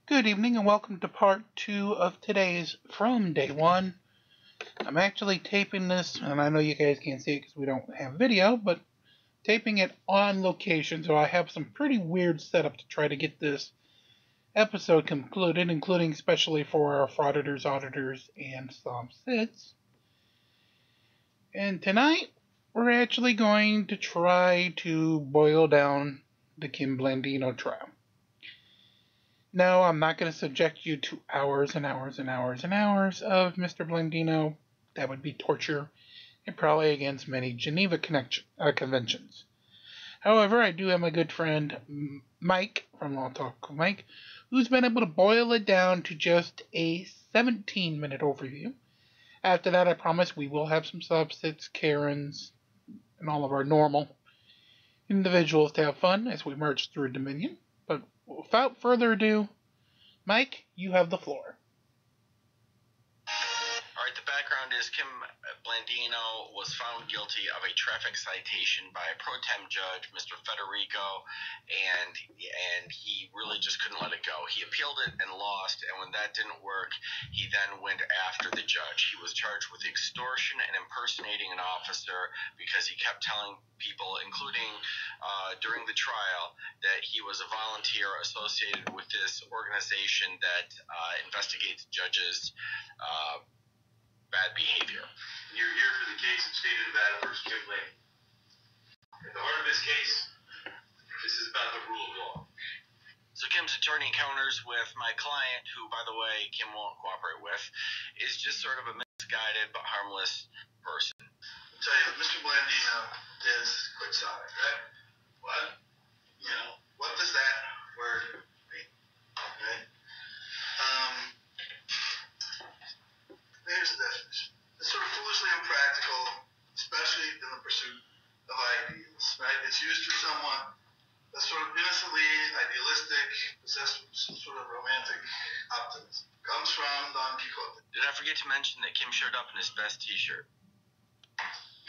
Good evening and welcome to part 2 of today's From Day 1. I'm actually taping this, and I know you guys can't see it because we don't have video, but taping it on location, so I have some pretty weird setup to try to get this episode concluded, including especially for our frauditors, auditors, and some sits. And tonight, we're actually going to try to boil down the Kim Blandino trial. No, I'm not going to subject you to hours and hours and hours and hours of Mr. Blandino. That would be torture and probably against many Geneva conventions. However, I do have my good friend Mike from Law Talk Mike, who's been able to boil it down to just a 17-minute overview. After that, I promise we will have some subsets, Karens, and all of our normal individuals to have fun as we march through Dominion. But without further ado, Mike, you have the floor. Alright, the background is Kim Blandino was found guilty of a traffic citation by a pro tem judge, Mr. Federico, and he really just couldn't let it go. He appealed it and lost, and when that didn't work, he then went after the judge. He was charged with extortion and impersonating an officer because he kept telling people, including during the trial, that he was a volunteer associated with this organization that investigates judges' bad behavior. You're here for the case of State of Nevada versus Kim Blandino. At the heart of this case, this is about the rule of law. So Kim's attorney encounters with my client, who, by the way, Kim won't cooperate with, is just sort of a misguided but harmless person. I'll tell you, Mr. Blandino is quixotic, right? What? You know, what does that word mean? Okay? Here's the definition. It's sort of foolishly impractical, especially in the pursuit of ideals, right? It's used for someone that's sort of innocently idealistic, possessed with some sort of romantic optimism. Comes from Don Quixote. Did I forget to mention that Kim showed up in his best t-shirt?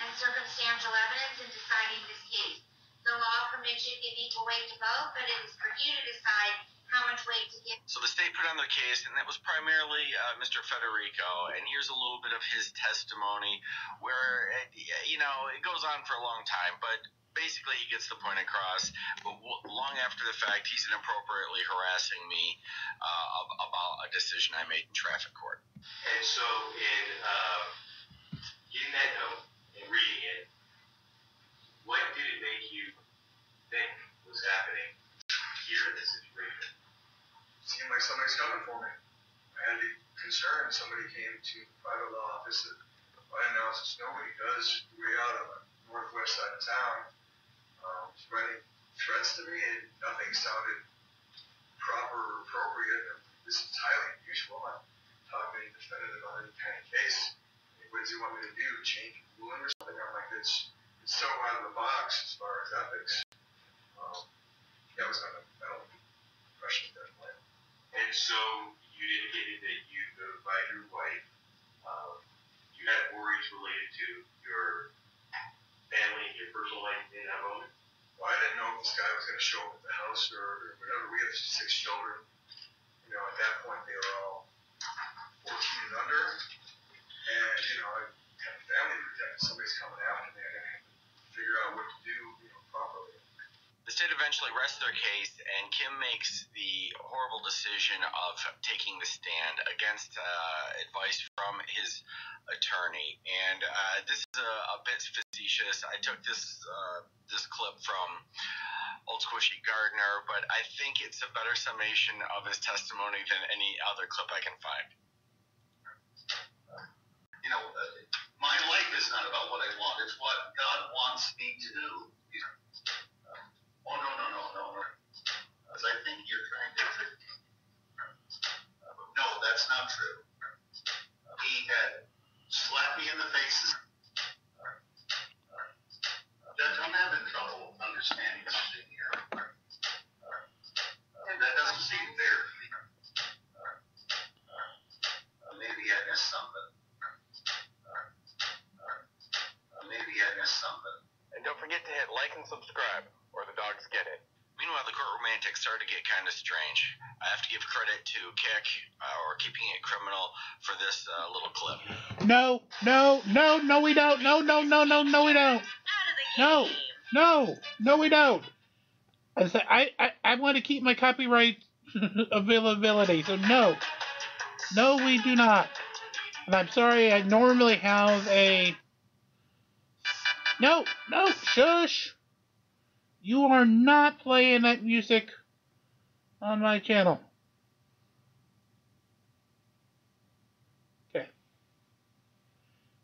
And circumstantial evidence in deciding this case. The law permits you to give equal weight to both, but it is for you to decide how much weight to give. So the state put on their case, and that was primarily Mr. Federico. And here's a little bit of his testimony where, it goes on for a long time, but basically he gets the point across. But long after the fact, he's inappropriately harassing me about a decision I made in traffic court. And so in getting that note and reading it, what did it make you think was happening here in this situation? It seemed like somebody's coming for me. I had a concern. Somebody came to the private law office at my analysis. Nobody does way out on the northwest side of town. Writing threats to me, and nothing sounded proper or appropriate. And this is highly unusual. I'm talking to a defendant on any kind of case. What does he want me to do? Change a ruling or something? I'm like, it's so out of the box as far as ethics. That was not a mental impression at that point. And so you indicated that you notified your wife. You had worries related to your family and your personal life in that moment? Well, I didn't know if this guy was going to show up at the house or whatever. We have 6 children. At that point, they were all 14 and under. And, I have a family to protect. Somebody's coming after me. I got to figure out what to do, properly. The state eventually rests their case, and Kim makes the horrible decision of taking the stand against advice from his attorney. And this is a bit facetious. I took this clip from Old Squishy Gardner, but I think it's a better summation of his testimony than any other clip I can find. My life is not about what I want. It's what God wants me to do. Oh, no. Because I think you're trying to trick me. No, that's not true. He had slapped me in the face. Judge, I'm having trouble understanding something here. That doesn't seem fair to me. Maybe I missed something. And don't forget to hit like and subscribe, or the dogs get it. Meanwhile, the courtroom antics started to get kind of strange. I have to give credit to Kick, or Keeping It Criminal, for this little clip. No, we don't. No, we don't. No, we don't. I want to keep my copyright availability, so no, we do not. And I'm sorry, I normally have a... No, shush. You are not playing that music on my channel. Okay.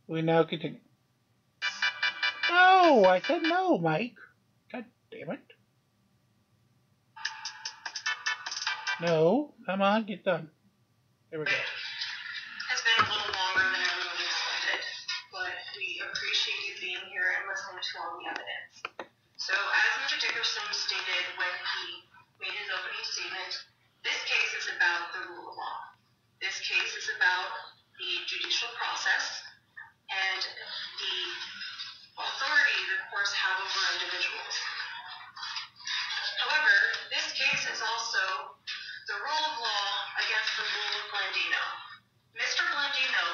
We now continue. No, I said no, Mike. God damn it. No, come on, get done. There we go. Has been a little longer than everyone expected, but we appreciate you being here and listening to all the evidence. So, as Mr. Dickerson stated when he made his opening statement, this case is about the rule of law. This case is about the judicial process and the authority that courts have over individuals. However, this case is also the rule of law against the rule of Blandino. Mr. Blandino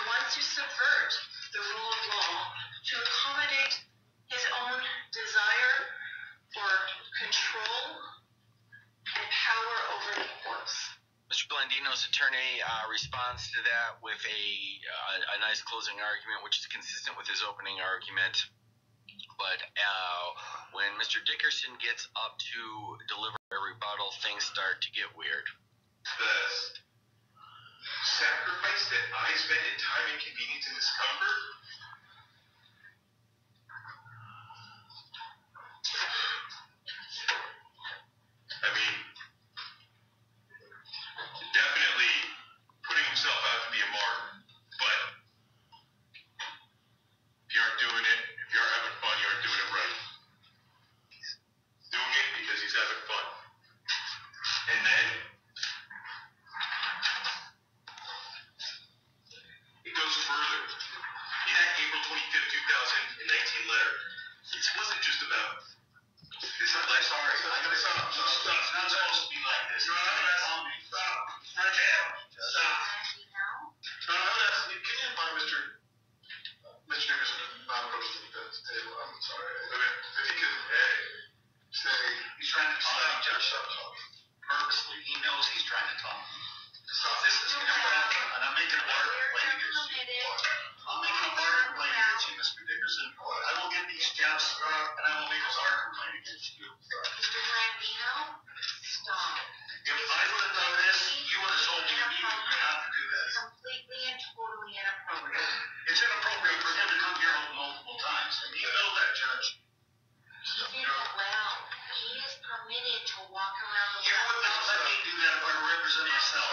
wants to subvert the rule of law to accommodate his own desire for control and power over the courts. Mr. Blandino's attorney responds to that with a nice closing argument, which is consistent with his opening argument. But when Mr. Dickerson gets up to deliver a rebuttal, things start to get weird. The sacrifice that I spend in time, inconvenience, and discomfort. I mean, definitely putting himself out to be a martyr. But if you aren't doing it, if you aren't having fun, you aren't doing it right. He's doing it because he's having fun. And then it goes further. In that April 25th, 2019 letter, it wasn't just about this. I'm sorry. I gotta stop. Stop. It's not supposed to be like this. Stop. Stop. Can you invite Mr. Dickerson not approach the table? I'm sorry. If he could say he's trying to talk. Purposely, he knows he's trying to talk. So this is going to happen, and I'm making a martyr claim against you. I'm making a martyr claim against you, Mr. Dickerson. I will get these jobs, and I will make a martyr claim against you. Mr. Blandino, stop. If I would have done this, you would have told me immediately not to do this. Completely and totally inappropriate. It's inappropriate for him to come here multiple times, and you know that, Judge. He did it well. He is permitted to walk around the You would not let me do that if I were representing myself.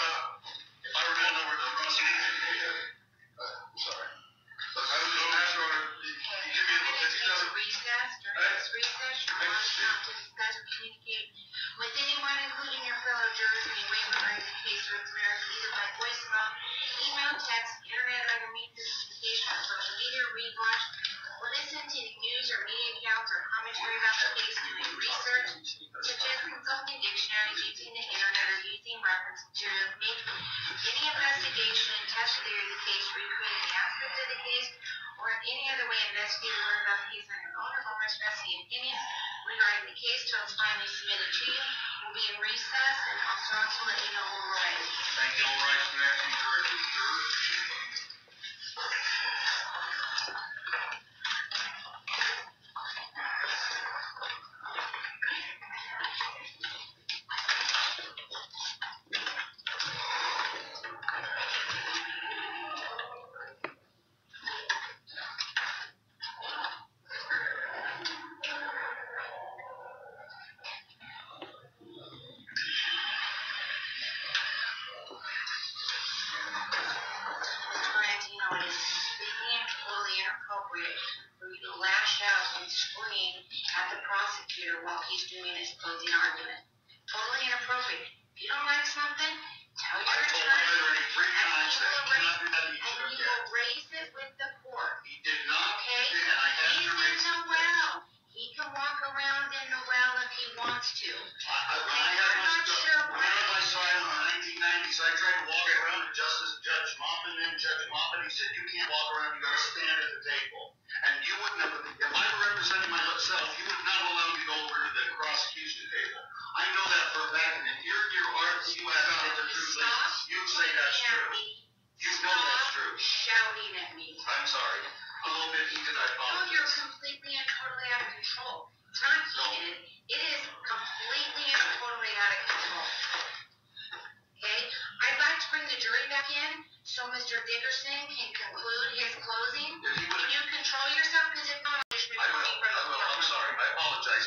If I were going over to the prosecution. I'm sorry. I was just asking her. You give me a little bit. Recess. During this recess, you're allowed not to discuss or communicate with anyone, including your fellow jurors, in any way regarding the case or its merits, either by voicemail, email, text, internet, other means of communication, or social media, read, watch, or listen to news or media accounts or commentary about the case, doing research, such as consulting dictionaries, using the internet, or using reference materials, making any investigation and test theory of the case, recreating the aspects of the case, or in any other way investigate or learn about the case on your own, or expressing opinions regarding the case till it's finally submitted to you, will be in recess, and Officer Ross will let you know when we're ready. Thank you. All right, for that. While he's doing his closing argument. Totally inappropriate. If you don't like something, tell your attorney. I told my attorney 3 times that he cannot do that and he will raise it with the court. He did not. Okay? And I had He's to raise in the well. He can walk around in the well if he wants to.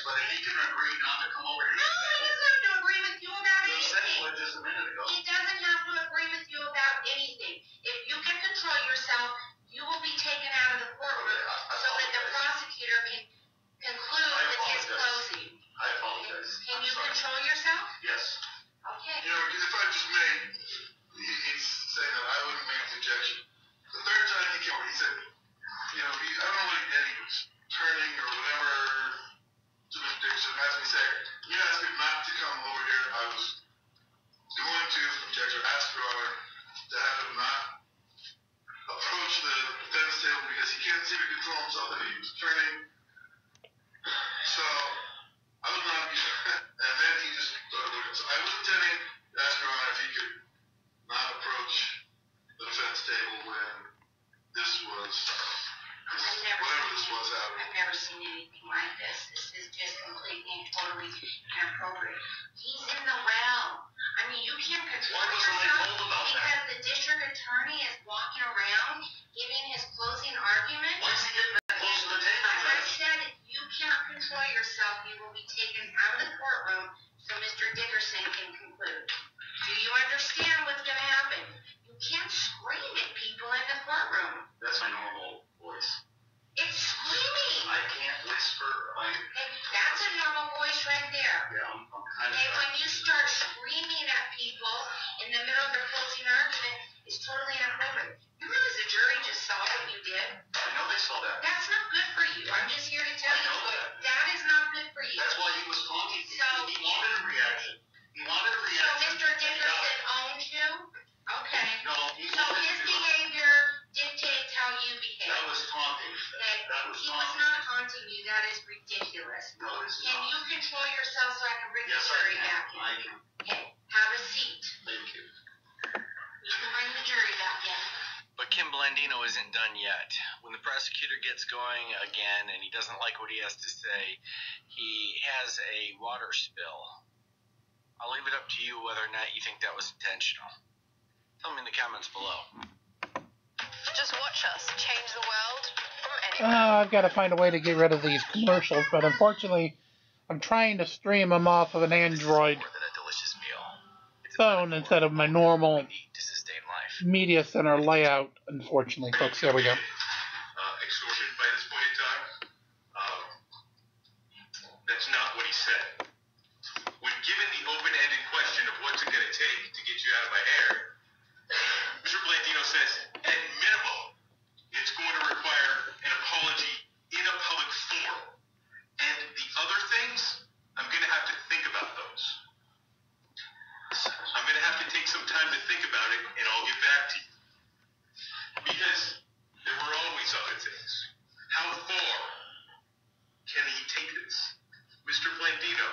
but if he can agree not to come over here. No, he doesn't have to agree with you about You said anything. what just a minute ago. He doesn't have to agree with you about anything. If you can control yourself, you will be taken out of the courtroom so that the prosecutor can conclude with his closing. I apologize. Can you control yourself? Yes. Okay. You know, if I just may, he's saying that I wouldn't make the objection. The third time he came over, he said, you know, I don't know what he did. He was turning or whatever to Mr. Dixon, asked me, say, you asked him not to come over here. I was going to object or ask your honor to have him not approach the defense table because he can't seem to control himself and he was turning. So I was not, and then he just started looking. So I was intending to ask your honor if he could not approach the defense table when this was, whatever this was happening. I've never seen anything like this. This is just completely and totally inappropriate. He's in the realm. I mean, you can't control Why wasn't I yourself told about that? because the district attorney is walking around giving his closing argument. Why is he getting that close to the table, As I Judge? said, if you cannot control yourself, you will be taken out of the courtroom so Mr. Dickerson can conclude. Do you understand what's going to happen? You can't scream at people in the courtroom. That's my normal voice. It's screaming. I can't whisper. Okay, that's a normal voice right there. Yeah, I'm kind of. Okay, when you start screaming at people in the middle of their closing argument, it's totally inappropriate. You realize the jury just saw what you did? I know they saw that. That's not good for you. I'm just here to tell I you. know that. That is not good for you. That's why he was taunting me. So- He wanted a reaction. He wanted a So reaction. Mr. Dickerson owns you? Okay. No, he So wanted his to. behavior dictates how you behave. That was taunting. Okay? That was He was taunting. not haunting you. That is ridiculous. No, it's Can not. you control yourself so I can bring Yes, the I jury can. back in? I can. Okay. Have a seat. Thank you. You can bring the jury back in. But Kim Blandino isn't done yet. When the prosecutor gets going again and he doesn't like what he has to say, he has a water spill. I'll leave it up to you whether or not you think that was intentional. Tell me in the comments below. Just watch us change the world from anywhere. I've got to find a way to get rid of these commercials, but unfortunately, I'm trying to stream them off of an Android More than a delicious meal. It's phone instead of my normal we need to sustain life. media center layout, unfortunately, folks. There we go. Extortion by this point in time. That's not what he said. When given the open-ended question of what's it going to take to get you out of my hair, Mr. Blandino says, at minimum, it's going to require an apology in a public forum. And the other things, I'm going to have to think about those. I'm going to have to take some time to think about it, and I'll get back to you. Because there were always other things. How far can he take this? Mr. Blandino,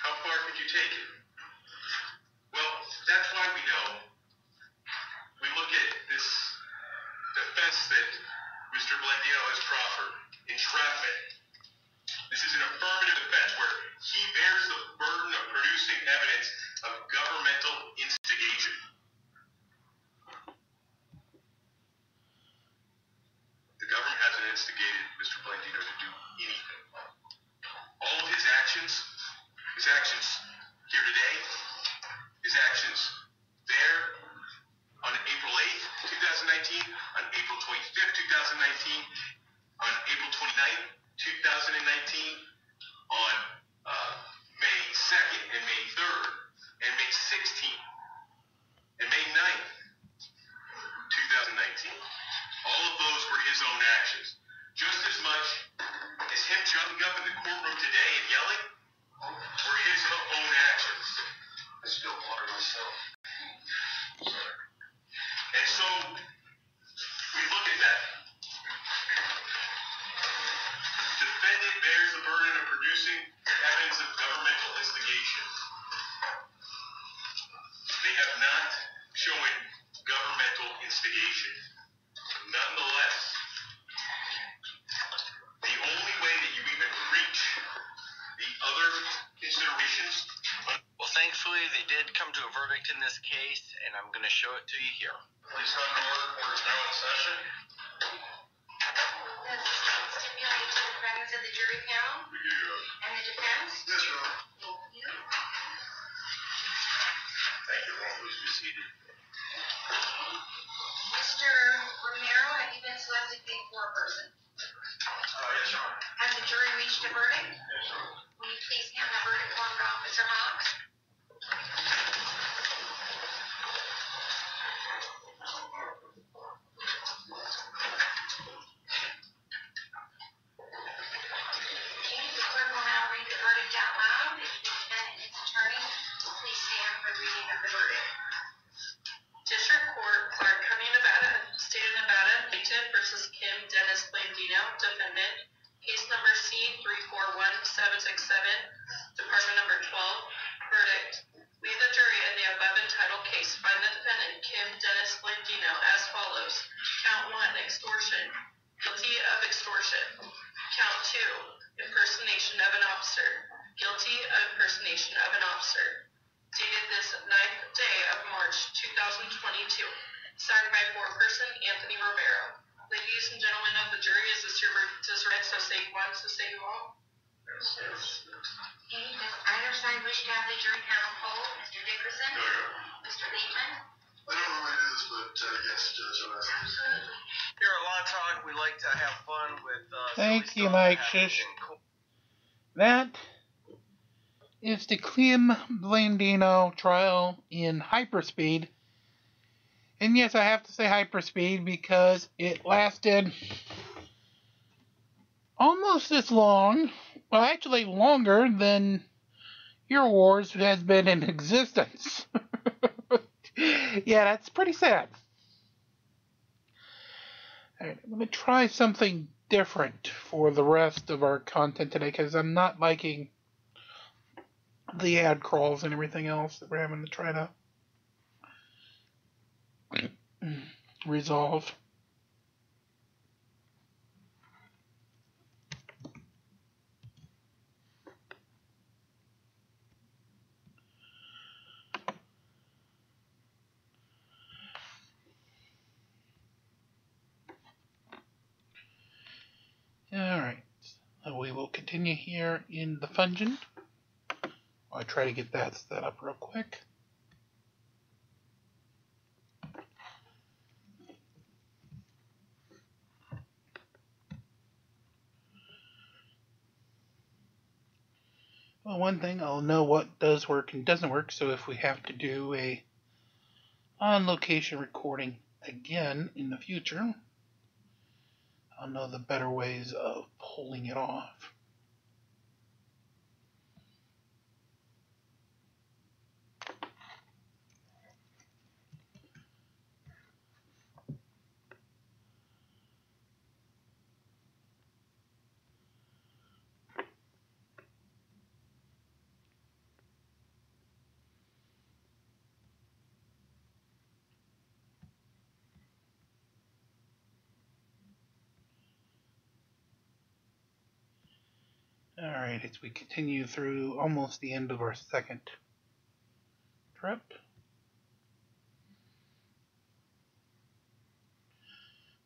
how far could you take it? Well, that's why we know. We look at this defense that Mr. Blandino has proffered, entrapment. This is an affirmative defense where he bears the burden of producing evidence of governmental instigation. The government hasn't instigated Mr. Blandino to do anything. All of his actions here today, his actions there on April 8th, 2019, on April 25th, 2019, on April 29th, 2019, on May 2nd and May 3rd, and May 16th, and May 9th, 2019. All of those were his own actions. Just as much as him jumping up in the courtroom today and yelling were his own actions. I spilled water myself. Sorry. And so, we look at that. Defendant bears the burden of producing evidence of governmental instigation. They have not shown governmental instigation. Nonetheless, the only way that you even reach the other considerations. Well, thankfully, they did come to a verdict in this case, and I'm going to show it to you here. Please come to order. Order is now in session. As stipulated to the presence of the jury panel and the defense. Yes, Your Honor. Thank you. Thank you, Your Honor. Please be seated. Mr. Romero, have you been selected to be a foreperson? Yes, Your Honor. Has the jury reached a verdict? Yes, Your Honor. Will you please hand the verdict form to Officer Hawks? Okay, the clerk will now read the verdict out loud. If the defendant and its attorney will please stand for the reading of the verdict. District Court, Clark County, Nevada, State of Nevada, plaintiff versus Kim Dennis Blandino, defendant. Case number C341767, Department number 12. Verdict. We, the jury, in the above entitled case, find the defendant, Kim Dennis Blandino, as follows. Count 1, extortion. Guilty of extortion. Count 2, impersonation of an officer. Guilty of impersonation of an officer. Dated this 9th day of March 2022. Signed by foreperson Anthony Romero. Ladies and gentlemen of the jury, is this your verdict? So say one, so say you all. Yes, yes. Okay, does either side wish to have the jury panel poll? Mr. Dickerson? No, Your Honor. Mr. Bateman? I don't normally do this, but yes, Judge, I'll ask you. Absolutely. Here at Law Talk, we like to have fun with Thank silly you, stuff Mike. that happens Shush. in court. That is the Kim Blandino trial in hyperspeed. And yes, I have to say hyperspeed because it lasted almost as long, well, actually longer than your wars has been in existence. Yeah, that's pretty sad. Alright, I'm going to try something different for the rest of our content today because I'm not liking the ad crawls and everything else that we're having to try to resolve. Alright, so we will continue here in the Fungin. I'll try to get that set up real quick. Well, one thing, I'll know what does work and doesn't work, so if we have to do a on-location recording again in the future, I'll know the better ways of pulling it off. Alright, as we continue through almost the end of our second trip.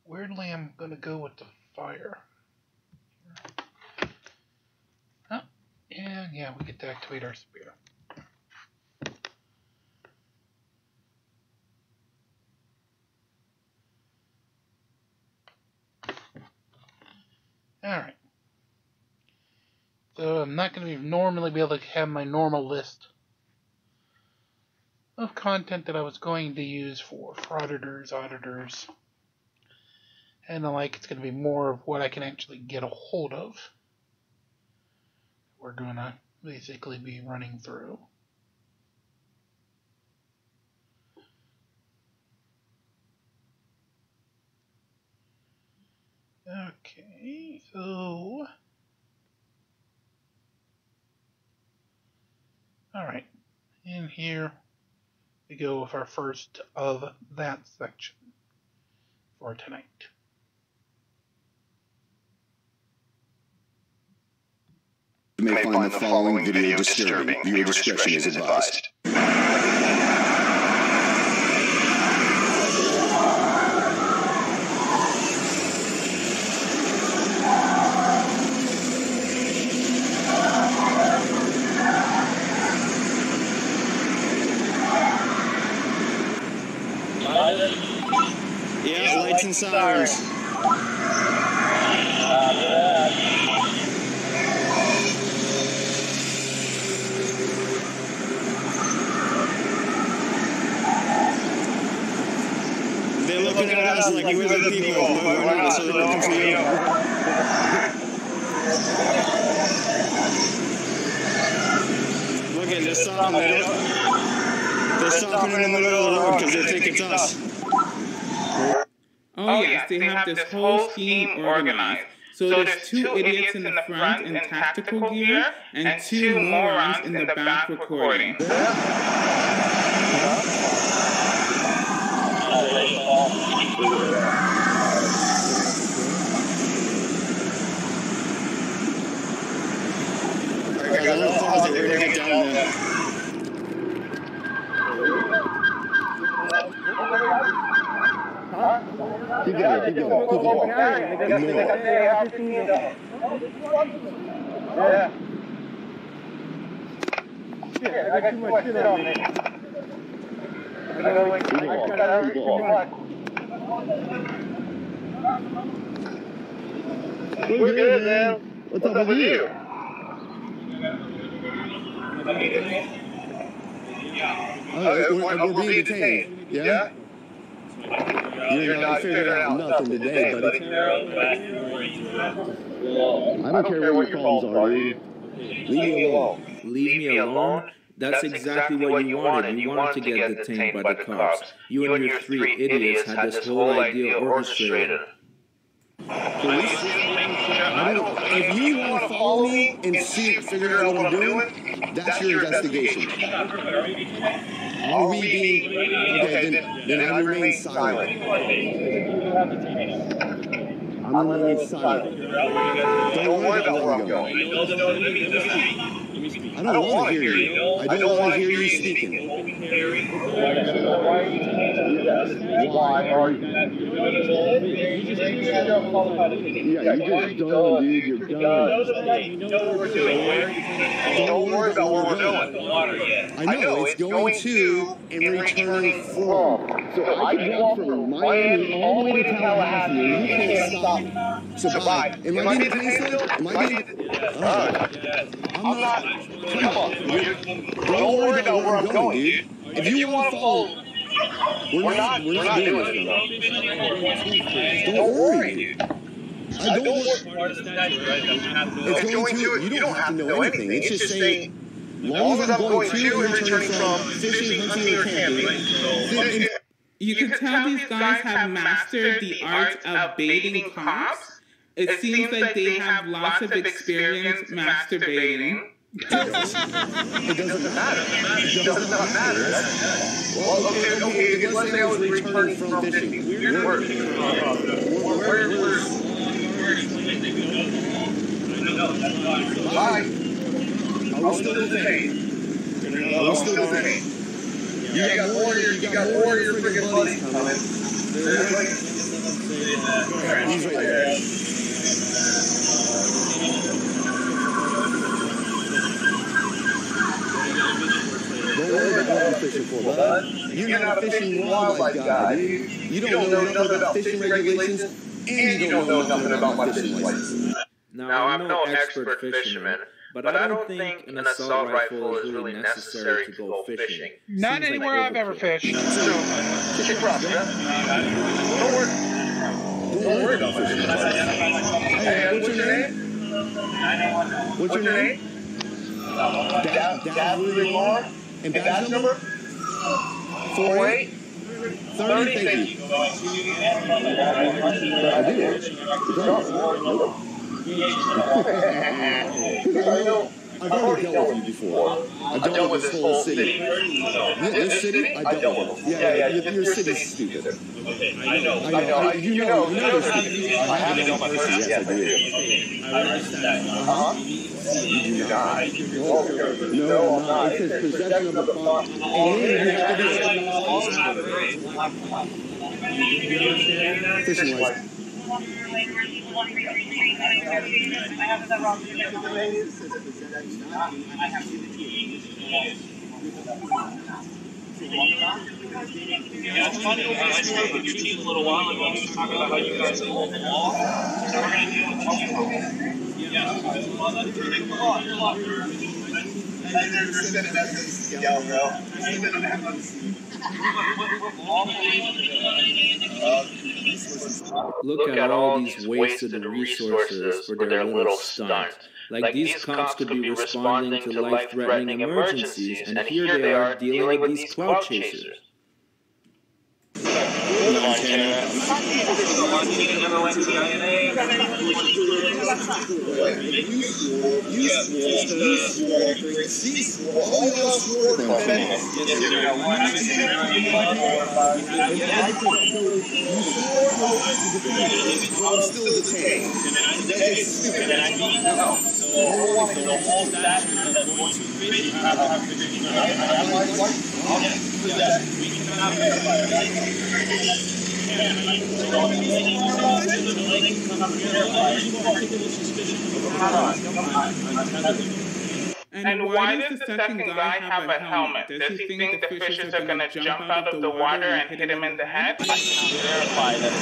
Weirdly, I'm going to go with the fire. Oh, and yeah, we get to activate our spear. Alright. So I'm not going to normally be able to have my normal list of content that I was going to use for frauditors, auditors, and the like. It's going to be more of what I can actually get a hold of. We're going to basically be running through. Okay, so alright, and here we go with our first of that section for tonight. You may find the following video disturbing. Viewer discretion is advised. flashing sirens. They're looking at us like we're the people, but we're not, so they're looking for you. Look at this stopping. They're stopping in the middle of the road because they think it's us. Oh yes, they have this whole scheme organized. So there's 2 idiots in the front in tactical gear and 2 morons in the back recording. Alright guys, I'll pause it. We're gonna get down there. Keep going, keep going, keep going. Yeah. Shit, I got too much shit on me. I gotta hurry, come on. We're good, man. What's up with you? We're being detained. Yeah? You're not figuring out nothing today, buddy. I don't care what your problems are, dude. Leave me alone. Leave me alone? That's exactly what you wanted. You wanted to get detained by the cops. You and your 3 idiots had this whole idea orchestrated. Police? If you want to follow me and figure out what I'm doing, that's your investigation. Are we being... Okay, then I remain silent. I'm remaining silent. Don't worry about where I'm going. I don't want to hear you. I don't want to hear you speaking. Why are you? Yeah, you're just dumb, dude. You're dumb. Don't worry about where we're going. I know, it's going to and returning from. So I can walk from Miami all the way to Tallahassee and you can't stop me. So bye. Am I being detained still? Am I being... I'm not... Come on. Don't worry about where I'm going, dude. If you want to follow... We're not doing this, though. Don't worry, dude. I don't want... It's going to... You don't have to know anything. It's just saying... Long as I'm going to and returning from fishing, hunting, or camping... You can tell these guys have mastered the art of baiting cops. It seems like they have lots of experience masturbating. It doesn't matter. It does not matter. Well, okay, let's say I was returning from fishing. Where? Bye. I was still detained. You got more of your freaking buddies coming. He's right there. Don't worry about what I'm fishing for, bud. You're not a fishing wildlife guy. You don't know nothing about fishing regulations, and you don't know nothing about my fishing license. Now, I'm no expert fisherman, but I don't think an assault rifle is really necessary to go fishing. Not anywhere I've ever fished. Chicken crops, yeah? Don't worry about fishing. Hey, what's your name? What's your name? Dazzling Mar? And badge number? 48? 30, thank you. I did. I've already dealt with you before. I've dealt with this whole city. Yeah, this city? I dealt with them. Yeah, your city's stupid. I know. You know they're stupid. I haven't dealt with person. Yes, I do. You do not. No, I'm not. It says possession of the font. And then you have to do fishing license. Yeah, it's funny. I spoke with your team a little while ago. He was talking about how you guys hold the wall. So we're going to deal with you. Yeah. Well, that's perfect. Come on. They're sending us together, bro. Look at all these wasted resources for their little stunt. Like these cops could be responding to life-threatening emergencies, and here they are dealing with these clout chasers. And why does the second guy have a helmet? Does he think the fishes are going to jump out of the water and hit him in the head? Verify that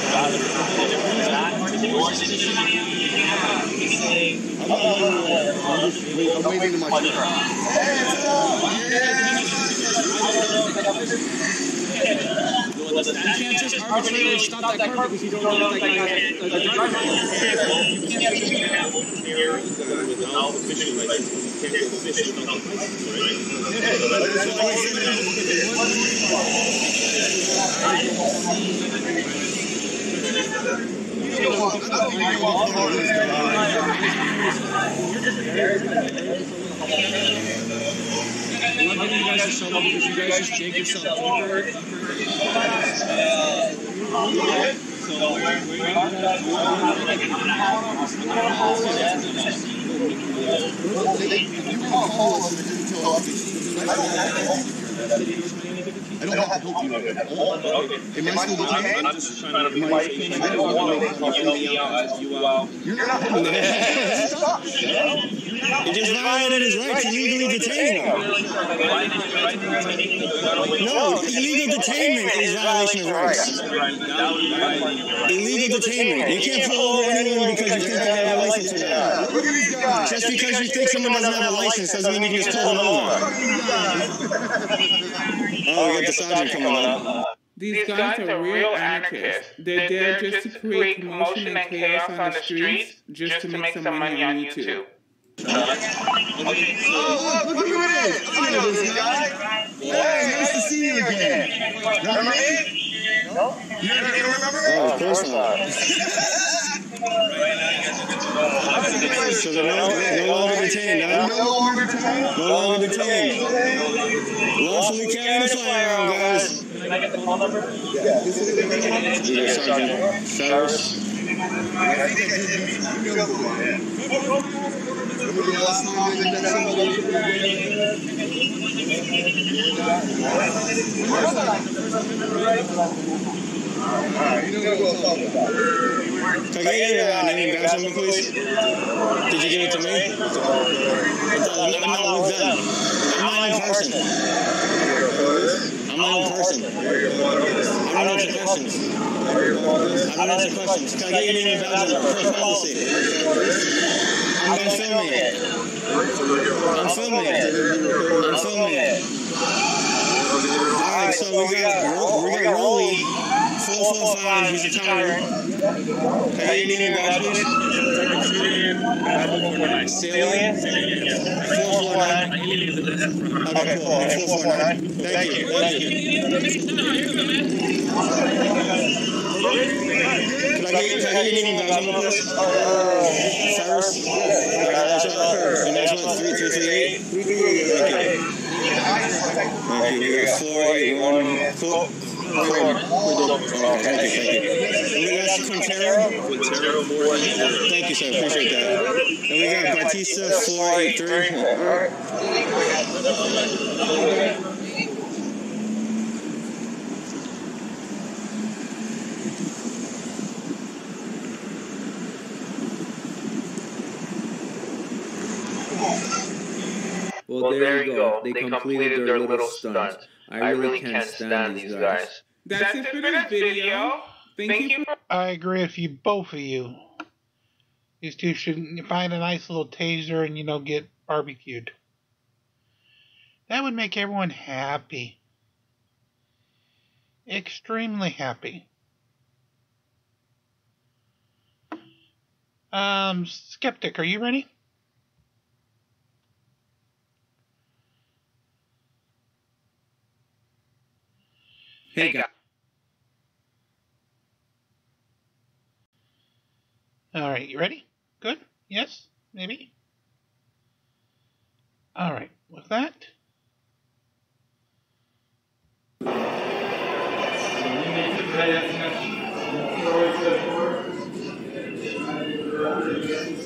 I'm waiting to my turn. You can't just arbitrarily stop that car because you don't know that guy has a driver's license. You can't just do that without the fishing license. You can't go fishing without the license, I love giving you guys a solo because you guys just jig yourself over it. I don't have to help you with it. Am I still detained? I'm just trying to be polite. I don't want to help me out as you out. You're not helping me. He just violated his right to legally detain him. No, illegal detainment is violation of rights. Illegal detainment. You can't pull over anyone because you think they have a license or not. Look at these guys. Just because you think someone doesn't have a license doesn't mean you can just pull them over. Oh, we got the sergeant coming up. These guys are real anarchists. They're there just to create commotion and chaos on the streets, just to make some money on YouTube. Oh, look who it is. I know this guy. Hey, nice to see you again. Remember me? No? You don't remember me? Oh, of course not. So they're no longer detained, huh? No longer detained? No longer detained. Lawfully carrying a firearm, guys. Can I get the phone number? Yeah, this is Sergeant Ferris. I think I did. You know who I am. Remember the last time we did that somebody? Alright, you know what I'm talking about. Can I get your name and badge number, please? Did you give it to me? I'm not with them. I'm my own person. I'm my own person. I don't answer questions. I don't answer questions. Can I get your name and badge number? First policy. I'm filming it. I'm filming it. I'm filming it. Alright, so we got Rolly, 445, he's a tiger. Can I get your name and badge, please? Salient? 449. Okay, cool. 449. Thank you. Thank you. Can I get your name and badge number, please? Ferris? The next one, 3338. Thank you. Thank you. We got 481. Cool. Thank you. And we got Quintero. Thank you, sir. Appreciate that. And we got Batista 483. All right. Well, there you go. They completed their little stunt. I really can't stand these guys. That's it for this video. Thank you for... I agree with you, both of you. These two should find a nice little taser and, get barbecued. That would make everyone happy. Extremely happy. Skeptic, are you ready? Hey, guys. All right, you ready? Good? Yes? Maybe? All right, with that.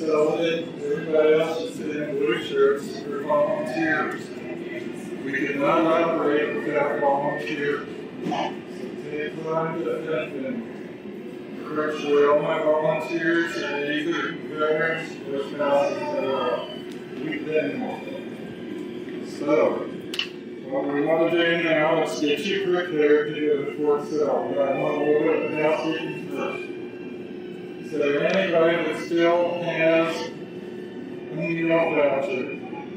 Everybody else is sitting in blue shirts for volunteers. We cannot operate without volunteers. So take line to attention. Correctly, all my volunteers are either veterans or spouses that are within. So, what we want to do now is get you prepared to do the fourth cell. But I want a little bit of housekeeping first. So anybody that still has an email voucher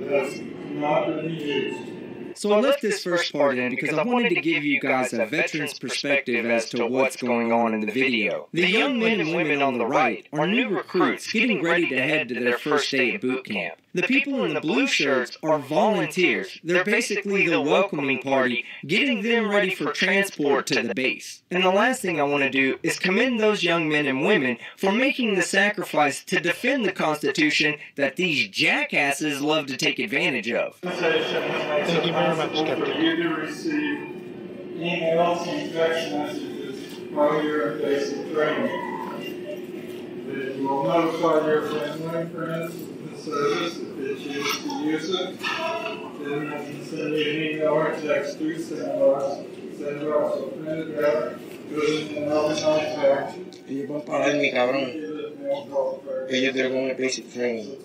that's not been used. So I left this first part in because I wanted to give you guys a veteran's perspective as to what's going on in the video. The young men and women on the right are new recruits getting ready to head to their first day at boot camp. The people in the blue shirts are volunteers. They're basically the welcoming party, getting them ready for transport to the base. And the last thing I want to do is commend those young men and women for making the sacrifice to defend the Constitution that these jackasses love to take advantage of. Thank you very much, Skeptic. You do receive emails and text messages while you're in basic training. They will notify your family and friends of the service if they choose to use it. Then they can send you an email or text through Sandbox. Sandbox will print it out, put it in an overnight fax. Ellos van para mi cabrón. Ellos they're going to basic training.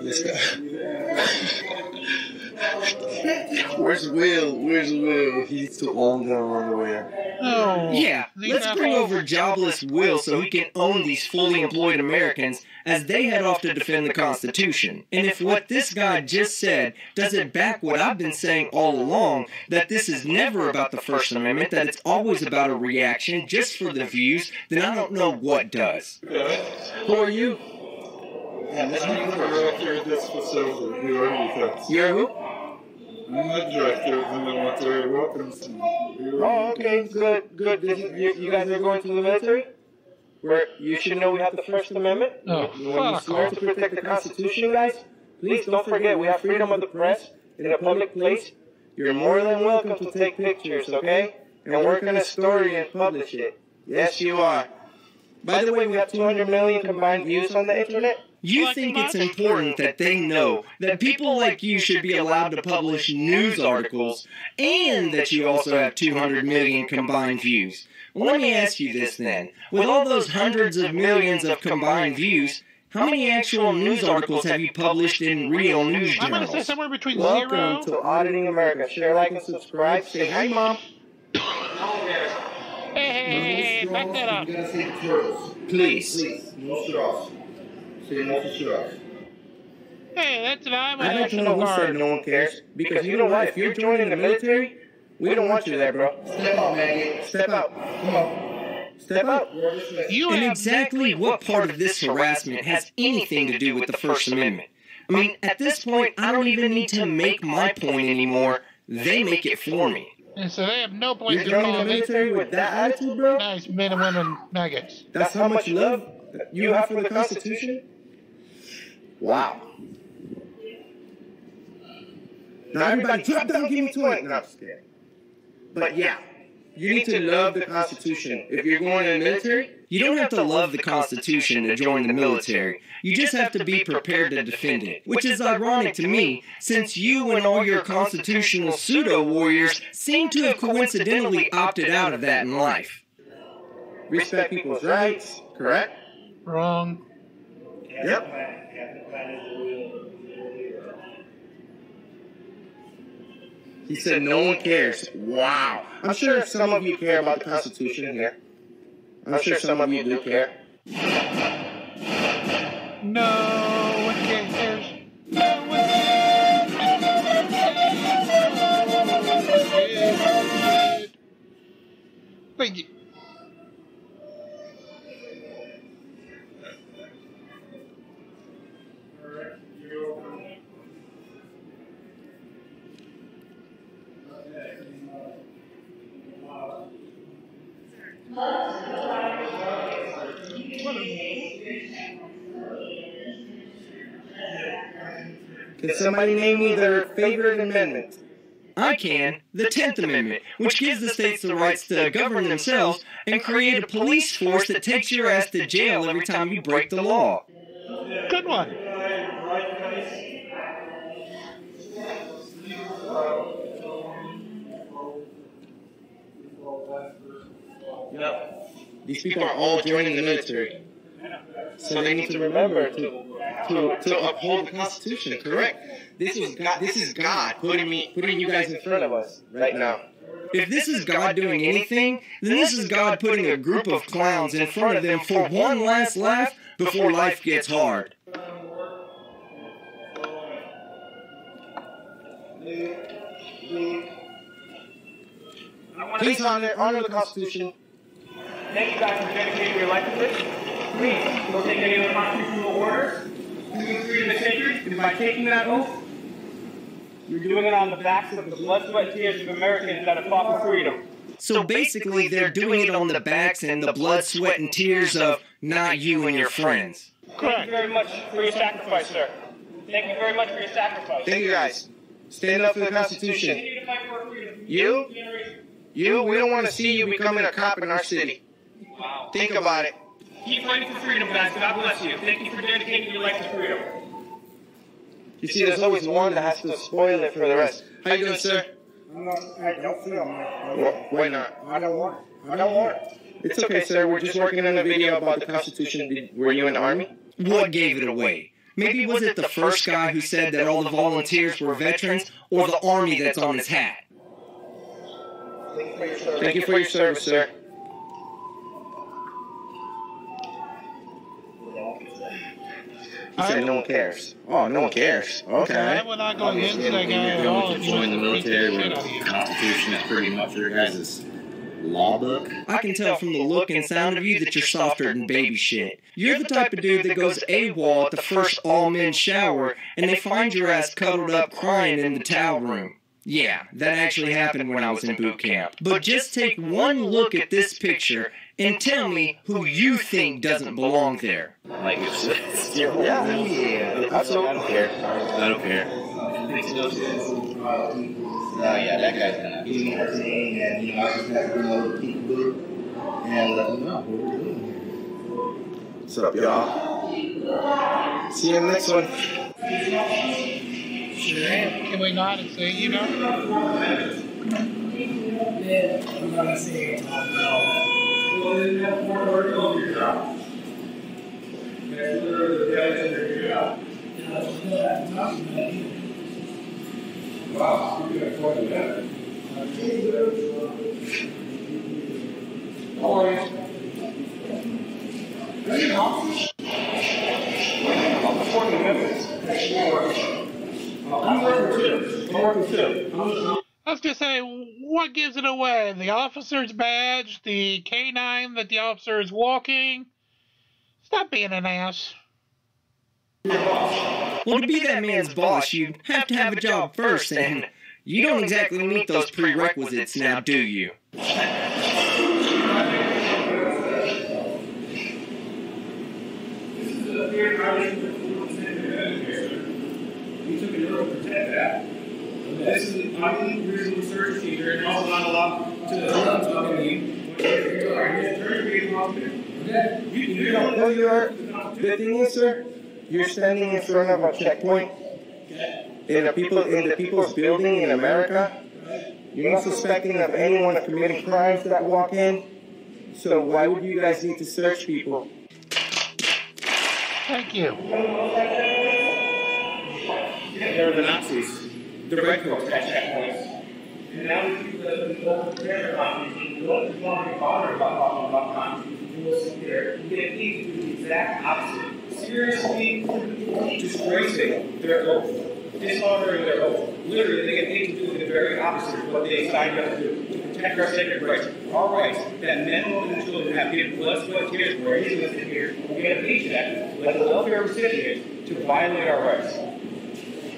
This guy. Where's Will? Where's Will? He's too old to run away. Oh, Yeah, let's bring over jobless Will so he can own these fully employed Americans as they head off to defend the Constitution. And if what this guy just said doesn't back what I've been saying all along, that this is never about the First Amendment, that it's always about a reaction just for the views, then I don't know what does. Who are you? I'm the director of this facility. Who are you, folks? You're who? I'm the director of the military welcome center. Oh, okay, good. You guys are going to the military? Where you should know we have the First Amendment. Oh, When you fuck swear off. to protect the Constitution, guys, please don't forget we have freedom of the press in a public place. You're more than welcome to take pictures, okay? And work on a story and publish it. Yes, you are. By the way, we have 200 million combined views on the internet. You think it's important that they know that people like you should be allowed to publish news articles and that you also have 200 million combined views. Well, let me ask you this then. With all those hundreds of millions of combined views, how many actual news articles have you published in real news I'm going to say journals? somewhere between Welcome 0. to Auditing America. Share, like, and subscribe. Say hi, Mom. Hey, back that up. You gotta say turtles. Please. Please, no straws. Say no to straws. Hey, that's what I'm I don't know who said no one cares. Because you know what? If you're joining the military, we don't want you there, bro. Step out, maggot. Step out. Come on. Step out. You And have exactly what part of this harassment has anything to do with the First Amendment? I mean, at this point, I don't even need to make my point anymore. They make it for me. And so they have no point You're to joining call the me military with that attitude, bro? nice men and women maggots. That's how much love you have for the Constitution? Wow. Now everybody drop down, give me 20. No, I'm just kidding. But yeah, you need to love the Constitution. If you're going in the military, you don't have to love the Constitution to join the military. You just have to be prepared to defend it. Which is ironic to me, since you and all your constitutional pseudo-warriors seem to have coincidentally opted out of that in life. Respect people's rights, correct? Wrong. Yep. He said no one cares. Wow. I'm sure some of you care about the Constitution here. I'm sure some of you do care. No one cares. No one cares. Thank you. Can somebody name me their favorite amendment? I can. The 10th Amendment, which gives the states the rights to govern themselves and create a police force that takes your ass to jail every time you break the law. Good one. Yep. These people are all joining the military. So they need to remember to uphold the Constitution, correct? This is God putting you guys in front of us right now. If this is God doing anything, then this is God putting a group of clowns in front of them for one last laugh before life gets hard. Please honor the Constitution. Thank you guys for dedicating your life to this. Please, don't take any of the constitutional orders. Doing freedom is sacred, and by taking that oath, you're doing it on the backs of the blood, sweat, and tears of Americans that have fought for freedom. So basically, they're doing it on the backs and the blood, sweat, and tears of not you and your friends. Thank you very much for your sacrifice, sir. Thank you very much for your sacrifice. Thank you, guys. Stand up for the Constitution. You? We don't want to see you becoming a cop in our city. Wow. Think about it. Keep fighting for freedom, guys. God bless you. Thank you for dedicating your life to freedom. You see, there's always one that has to spoil it for the rest. How you doing, sir? I don't feel Why not? I don't want it. It's okay, sir. We're just working on a video about the Constitution. Were you in the Army? What gave it away? Maybe was it the first guy who said that all the volunteers were veterans, or the Army that's on his hat? Thank you for your service, sir. He said no one cares. Oh, no one cares. Okay. Why would I go against that guy at all? Join the military where the Constitution is pretty much your guys' law book. I can tell from the look and sound of you that you're softer than baby shit. You're the type of dude that goes AWOL at the first all-men shower and they find your ass cuddled up crying in the towel room. Yeah, that actually happened when I was in boot camp. But just take one look at this picture and tell me who you think doesn't belong there. Like it's your Yeah, absolutely. I don't care. I don't care. Oh yeah, that guy's gonna be entertaining, and you know, I just have to know the people and let them know what we're doing here. What's up, y'all? See you in the next one. Can we not and say, you know? Yeah, I'm gonna say it. Wow, you got quite a bit. How are you? Are you officers? I'm supporting members. I'm working too. I was going to say, what gives it away? The officer's badge? The canine that the officer is walking? Stop being an ass. Well, to be that man's boss, you have to have a job first, and you don't exactly meet those prerequisites now, do you? We took an oath to protect that. This is an unreasonable search procedure, and also not allowed to You don't know you are. The thing is, sir, you're standing in front of a checkpoint in the people's building in America. You're not suspecting of anyone of committing crimes that walk in. So why would you guys need to search people? Thank you. They're the Nazis. The redcoats at checkpoints. And now we keep the prayer constitution. We don't just want to be bothered about talking about constitution. We'll sit there and get these to do the exact opposite. Seriously disgracing their oath. Dishonoring their oath. Literally, they get paid to do the very opposite of what they signed up to do. To protect our sacred rights. Our rights that men, women, and children have given blood, sweat, tears for. He's listed here. We get a paycheck, like a welfare recipient, to violate our rights.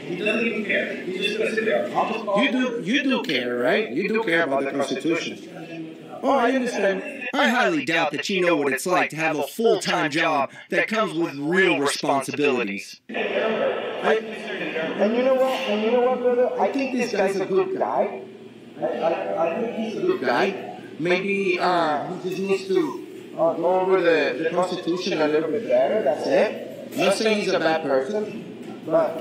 He doesn't even care. He's just going to sit there. You do care, right? You do care about the Constitution. Oh, I understand. I highly doubt that you know what it's like to have a full-time job that comes with real responsibilities. And you know what, brother? I think this guy's a good guy. I think he's a good guy. Maybe he just needs to go over the Constitution a little bit better. That's it. I'm not saying he's a bad person. But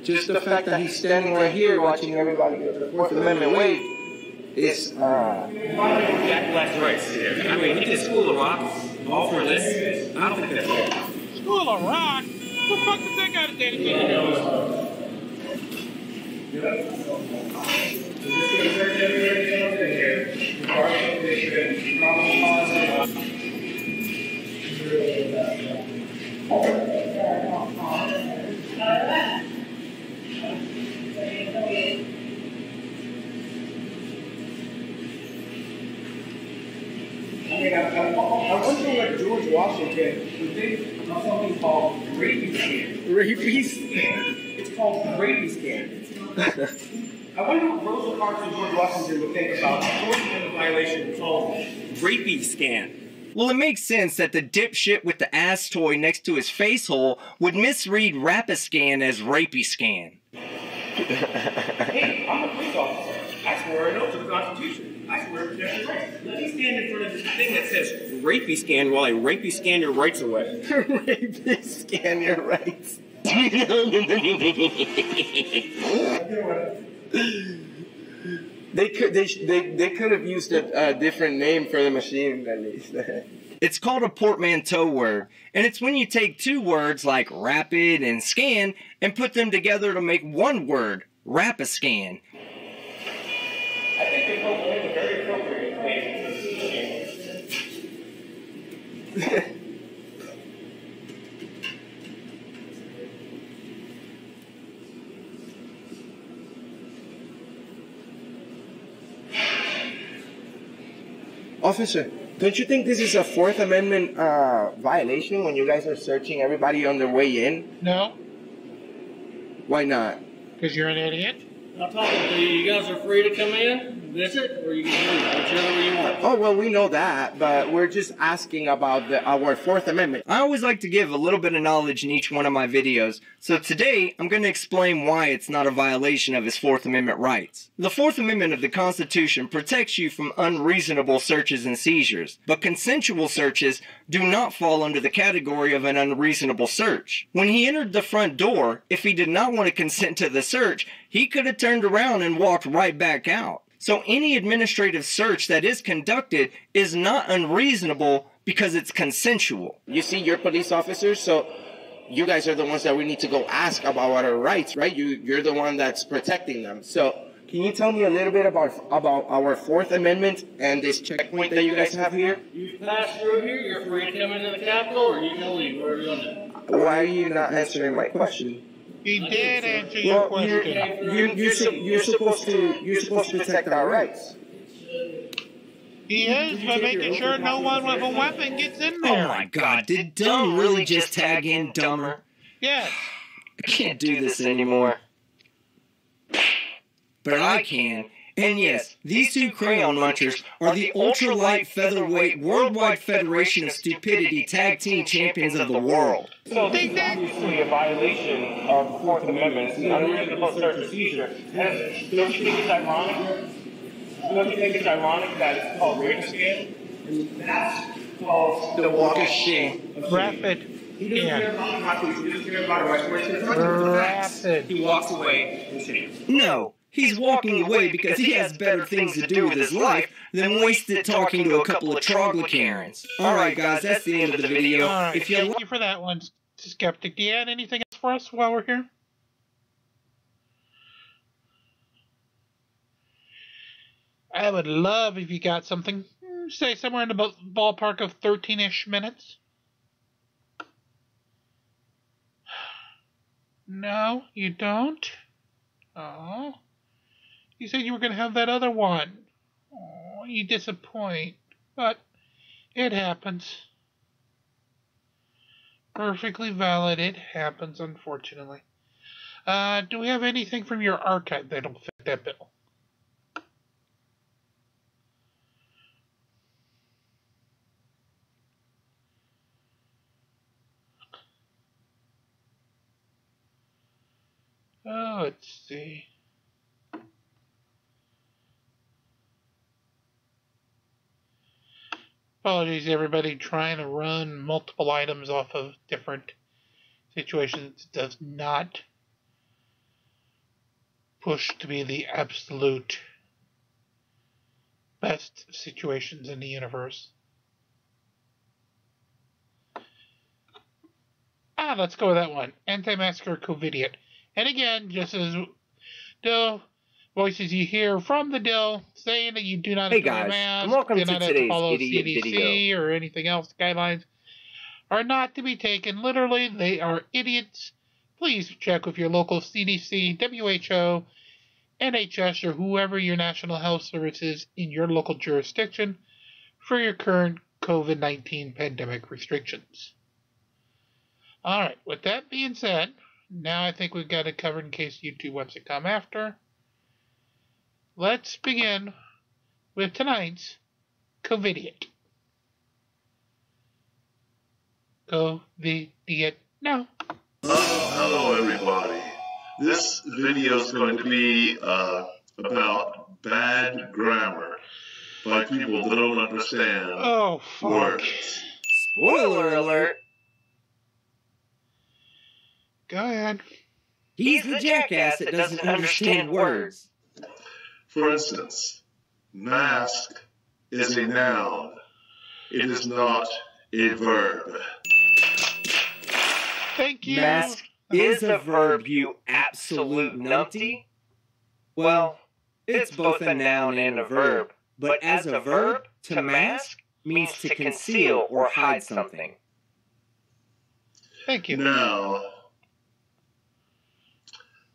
just the fact that he's standing right here watching everybody get the Fourth Amendment wave is Jack Black's rights here. I mean, he did School of Rock, all for this. I don't think that's fair. School of Rock? What the fuck does that got to dedicate to? I wonder what George Washington would think of something called rapey scan. Rapey scan? It's called rapey scan. I wonder what Rosa Parks and George Washington would think about a violation called rapey scan. Well, it makes sense that the dipshit with the ass toy next to his face hole would misread Rapiscan as rapey scan. Hey, I'm a police officer. I swear an oath to the Constitution. I swear to protect your rights. Let me stand in front of this thing that says rapey scan while I rapey scan your rights away. Rapey scan your rights. They could have used a different name for the machine at least. It's called a portmanteau word, and it's when you take two words like rapid and scan and put them together to make one word, Rapiscan. I think they both make a very appropriate name. Officer, don't you think this is a Fourth Amendment violation when you guys are searching everybody on their way in? No. Why not? Because you're an idiot. I'm talking to you. You guys are free to come in, visit, or you can leave, whichever way you want. Oh, well, we know that, but we're just asking about our Fourth Amendment. I always like to give a little bit of knowledge in each one of my videos, so today I'm going to explain why it's not a violation of his Fourth Amendment rights. The Fourth Amendment of the Constitution protects you from unreasonable searches and seizures, but consensual searches do not fall under the category of an unreasonable search. When he entered the front door, if he did not want to consent to the search, he could have turned around and walked right back out. So any administrative search that is conducted is not unreasonable because it's consensual. You see, you're police officers, so you guys are the ones that we need to go ask about our rights, right? You're the one that's protecting them. So can you tell me a little bit about our Fourth Amendment and this checkpoint that you guys have here? You pass through here, you're free to come into the Capitol, or you can leave. Where are you going? Why are you not answering my question? He did answer your question. You're supposed to protect our rights. He is, for making sure no one with a weapon gets in there. Oh my God, did Dumb really just tag in Dumber? Yes. I can't do this anymore. But I can. And yes, these two crayon munchers are the ultralight featherweight Worldwide Federation of Stupidity Tag Team Champions of the world. So this is obviously a violation of the Fourth Amendment. It's an unreasonable search and seizure. And don't you think it's ironic? Don't you think it's ironic that it's called rape scan? And that's called the walk of shame. Rapid. He doesn't care about the Constitution. He doesn't care about rights. Rapid. He walks away in shame. No. He's walking away because he has better things to do with his life than waste it talking to a couple of troglodytes. Alright guys, that's the end of the video. Alright, thank you for that one, Skeptic. Do you have anything else for us while we're here? I would love if you got something, say somewhere in the ballpark of 13-ish minutes. No, you don't? Oh. You said you were going to have that other one. Oh, you disappoint. But it happens. Perfectly valid. It happens, unfortunately. Do we have anything from your archive that'll fit that bill? Oh, let's see. Apologies, everybody. Trying to run multiple items off of different situations does not push to be the absolute best situations in the universe. Let's go with that one. Anti-masker COVIDiot. And again, just as Dill voices you hear from the Dill saying that you do not have to wear a mask, welcome do to not have to today's follow idiot CDC video. or anything else, guidelines are not to be taken literally. They are idiots. Please check with your local CDC, WHO, NHS, or whoever your national health service is in your local jurisdiction for your current COVID-19 pandemic restrictions. Alright, with that being said, now I think we've got it covered in case YouTube wants to come after. Let's begin with tonight's COVIDiot. COVIDiot now. Hello everybody. This video is going to be about bad grammar by people that don't understand words. Spoiler alert. Go ahead. He's the jackass that doesn't understand words. For instance, mask is a noun. It is not a verb. Thank you. Mask is a verb, you absolute numpty. Well, it's both a noun and a verb, but as a verb, to mask means to conceal or hide something. Thank you. Now,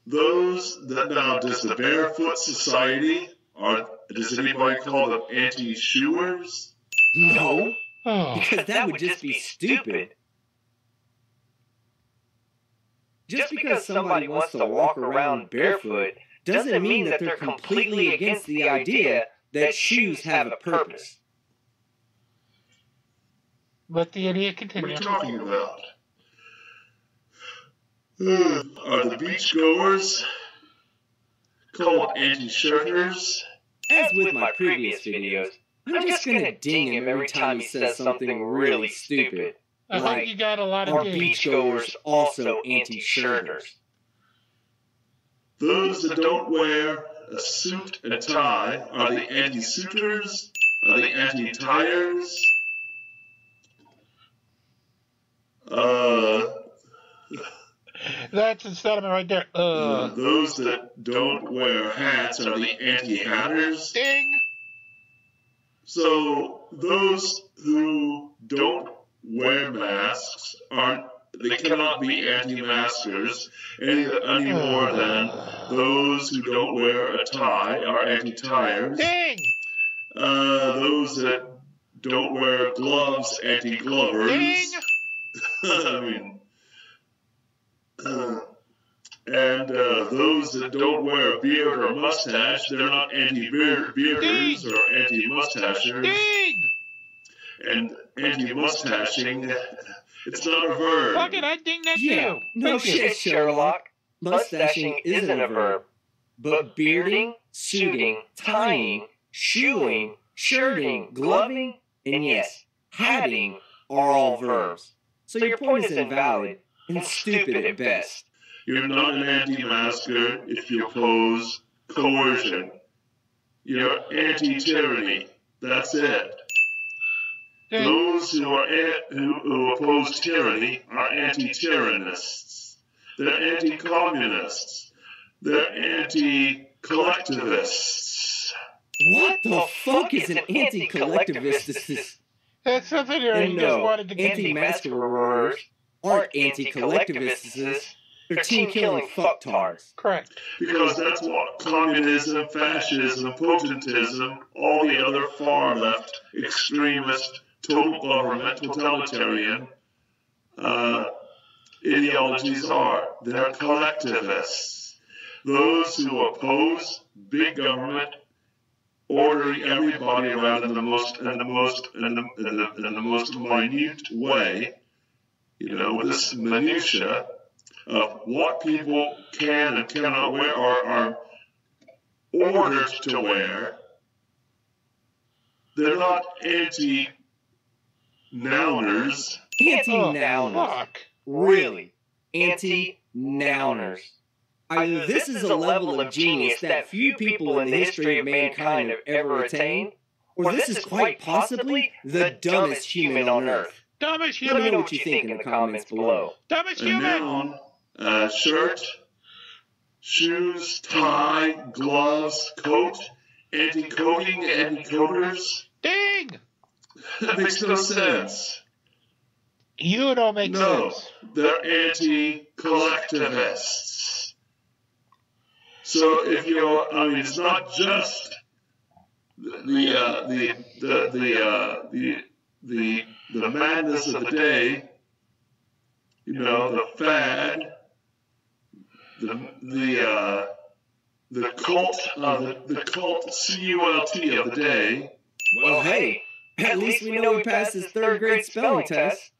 does the Barefoot Society, does anybody call them anti-shoers? No, because that would just be stupid. Just because somebody wants to walk around barefoot doesn't mean that they're completely against the idea that shoes have a purpose. Let the idiot continue. What are you talking about? Are the beachgoers called anti-shirters? As with my previous videos, I'm just gonna ding him every time he says something really stupid. I think you got a lot of Are beachgoers also anti-shirters? Those that don't wear a suit and tie are the anti-suiters? Are the anti-tiers? That's the settlement right there. Those that don't wear hats are the anti-hatters? Ding! So those who don't wear masks they cannot be anti-maskers any more than those who don't wear a tie are anti-tiers. Ding! Those that don't wear gloves, anti-glovers. Ding! I mean, and those that don't wear a beard or a mustache, they're not anti-bearders or anti-mustachers. Ding! And anti-mustaching, it's not a verb. Fuck it, I ding that too. No shit, Sherlock. Mustaching isn't a verb. But bearding, suiting, tying, shoeing, shirting, gloving, and yes, hatting are all verbs. So your point is invalid and stupid at best. You're not an anti-masker if you oppose coercion. You're anti-tyranny. That's it. Those who oppose tyranny are anti-tyrannists. They're anti-communists. They're anti-collectivists. What the fuck is an anti-collectivist? That's something you just wanted to get anti-masker wearers aren't anti-collectivists. They're team-killing fucktards. Correct. Because that's what communism, fascism, potentism, all the other far-left, extremist, total government, totalitarian ideologies are. They're collectivists. Those who oppose big government, ordering everybody around in the most minute way, with this minutia of what people can and cannot wear or are ordered to wear. They're not anti-nouners. Anti-nouners. Really? Anti-nouners. Either this is a level of genius that few people in the history of mankind have ever attained, or this is quite possibly the dumbest human on Earth. Dumbest human. Let me know what you think in the comments below. Dumbest human. Shirt, shoes, tie, gloves, coat, anti-coating, anti-coaters. Ding! That makes no sense. You don't make sense. They're anti-collectivists. So if it's not just the madness of the day, the fad, the cult of the cult CULT of the day. Well, hey, at least we know he passed his 3rd grade spelling test.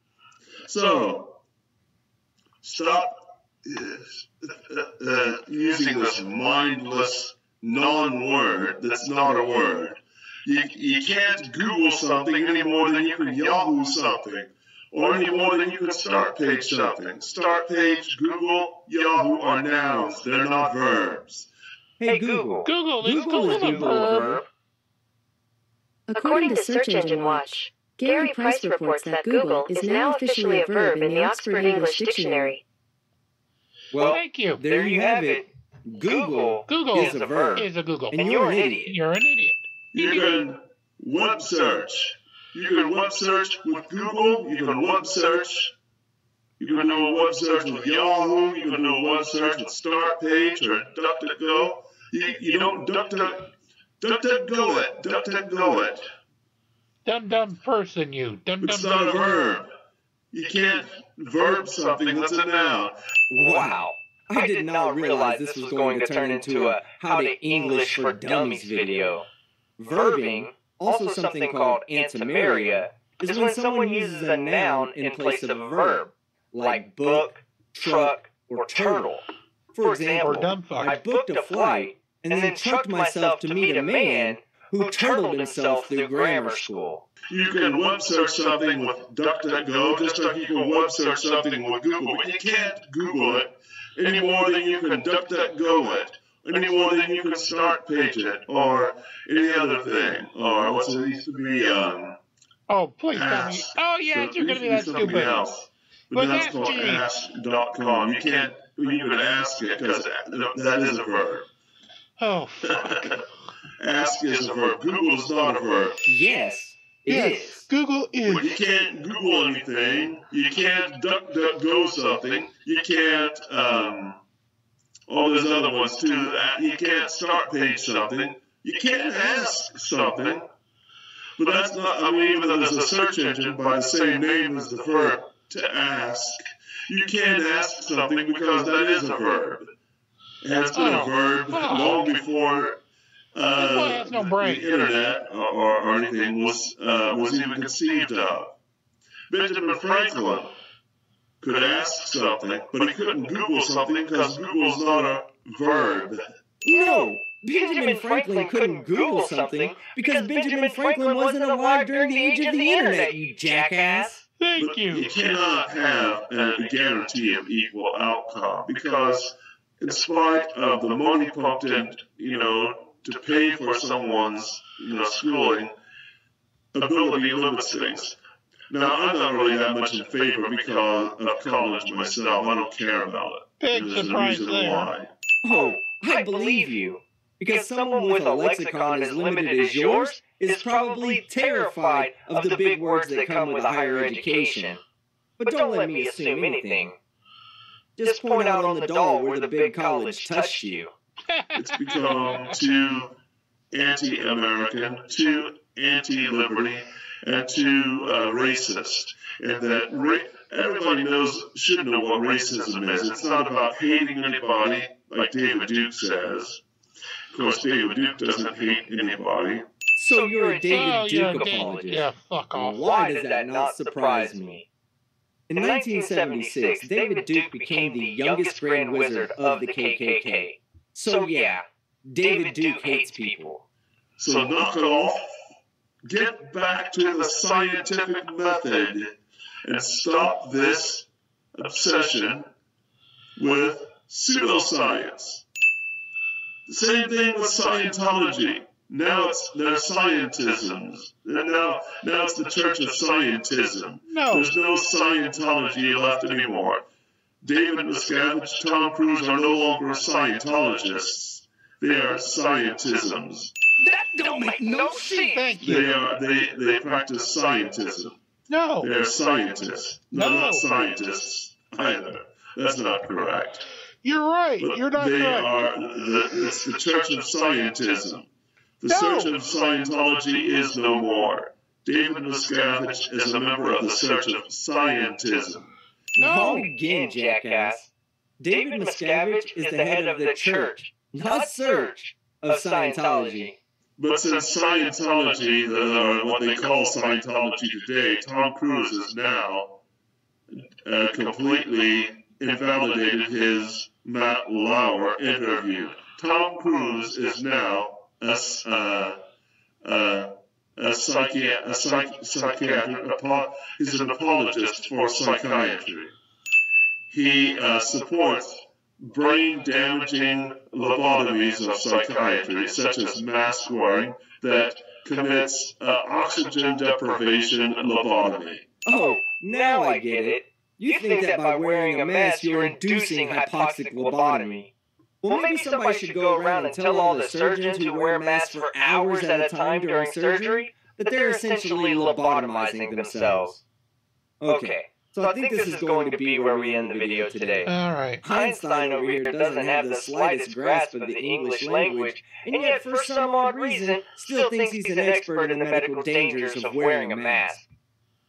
So stop using this mindless non-word that's not a word. You can't Google something any more than you can Yahoo something, or any more than you can start page something. Start page, Google, Yahoo are nouns. They're not verbs. Hey, Google. Is Google a verb? According to Search Engine Watch, Gary Price reports that Google is now officially a verb in the Oxford English Dictionary. Well, thank you. There you have it. Google is a verb. Is a Google. And you're an idiot. You're an idiot. You can web search. You can web search with Google. You can web search. You can do a web search with Yahoo. You can do a web search with Start Page or DuckDuckGo. You don't DuckDuckGo it. DuckDuckGo it. Dumb person, you. It's not a verb. You can't verb something that's a noun. Wow. I did not realize this was going to turn into a How to English for Dummies video. Verbing, also something called antimeria, is when someone uses a noun in place of a verb, like book, truck, or turtle. For example, I booked a flight and then trucked myself to meet a man who turtled himself through grammar school. You can web search something with DuckDuckGo just like you can web search something with Google, but you can't Google it any more than you can DuckDuckGo it, any more than you can Start Page it, or any other thing, or what's it used to be, oh, please tell me. Oh, yes, you're going to be that stupid. Else. But that's called ask.com. You can ask it, because that is a verb. Oh, fuck. Ask is a verb. Google is not a verb. Yes, it is. Google is. But you can't Google anything. You can't DuckDuckGo something. You can't, all those other ones too. You can't Start Page something. You can't ask something. But that's not, even though there's a search engine by the same name as the verb to ask, you can't ask something because that is a verb. It has been a verb long before the internet or anything was even conceived of. Benjamin Franklin could ask something, but he couldn't Google something because Google's not a verb. No, Benjamin Franklin couldn't Google something because Benjamin Franklin wasn't alive during the age of the internet, you jackass. Thank you. You cannot have a guarantee of equal outcome because in spite of the money pumped in, to pay for someone's, schooling, ability limits things. Now, I'm not really that much in favor because of college myself. I don't care about it. Big There's a surprise reason there. why. Oh, I believe you. Because someone with a lexicon as limited as yours is probably terrified of the big words that come with a higher education. But don't let me assume anything. Just point out on the doll where the big college touched you. It's become too anti-American, too anti-liberty, and too racist. And that everybody should know what racism is. It's not about hating anybody, like David Duke says. Of course, David Duke doesn't hate anybody. So you're a David Duke apologist. Yeah, fuck off. Why does that not surprise me? In 1976, David Duke became the youngest Grand Wizard of the KKK. So yeah, David Duke hates people. So knock it off, get back to the scientific method, and stop this obsession with pseudoscience. The same thing with Scientology. Now there's scientisms. Now it's the Church of Scientism. No. There's no Scientology left anymore. David Miscavige, Tom Cruise are no longer Scientologists. They are scientisms. That don't make no sense. Thank you. They practice scientism. No. They're scientists. No, not scientists either. That's not correct. You're right. But You're not correct. It's the Church of Scientism. The Church of Scientology is no more. David Miscavige is a member of the Church of Scientism. Wrong again, jackass. David Miscavige is the head of the church, not search, of Scientology. But since Scientology, or what they call Scientology today, Tom Cruise has now completely invalidated his Matt Lauer interview. Tom Cruise is now a psychiatrist. He's an apologist for psychiatry. He supports brain-damaging lobotomies of psychiatry, such as mask wearing, that commits oxygen deprivation lobotomy. Oh, now I get it. You think that by wearing a mask you're inducing hypoxic lobotomy. Well, maybe somebody should go around and tell all the surgeons who wear masks for hours at a time during surgery that they're essentially lobotomizing themselves. Okay, so I think this is going to be where we end the video today. All right. Einstein over here doesn't have the slightest grasp of the English language, and yet for some odd reason still thinks he's an expert in the medical dangers of wearing a mask.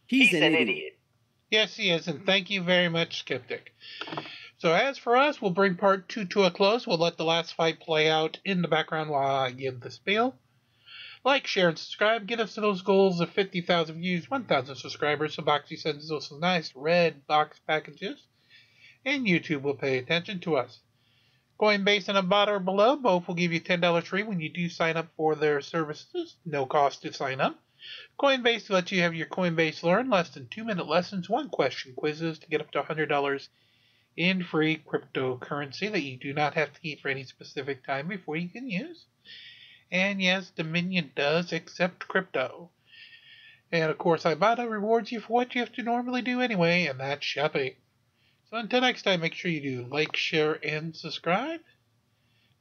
He's an idiot. Yes, he is, and thank you very much, Skeptic. So as for us, we'll bring part 2 to a close. We'll let the last fight play out in the background while I give the spiel. Like, share, and subscribe. Get us to those goals of 50,000 views, 1,000 subscribers, so Boxy sends us some nice red box packages. And YouTube will pay attention to us. CoinBase and Ibotta are below. Both will give you $10 free when you do sign up for their services. No cost to sign up. Coinbase lets you have your Coinbase Learn, less than 2-minute lessons, 1-question quizzes to get up to $100 in free cryptocurrency that you do not have to keep for any specific time before you can use. And yes, Dominion does accept crypto. And of course, Ibotta rewards you for what you have to normally do anyway, and that's shopping. So until next time, make sure you do like, share, and subscribe.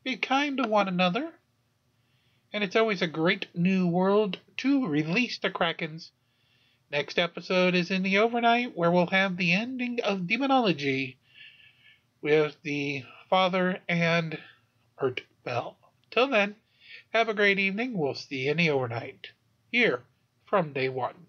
Be kind to one another. And it's always a great new world to release the Krakens. Next episode is in the overnight, where we'll have the ending of Demonology with the Father and Ert Bell. Till then, have a great evening. We'll see you in the overnight. Here, from day one.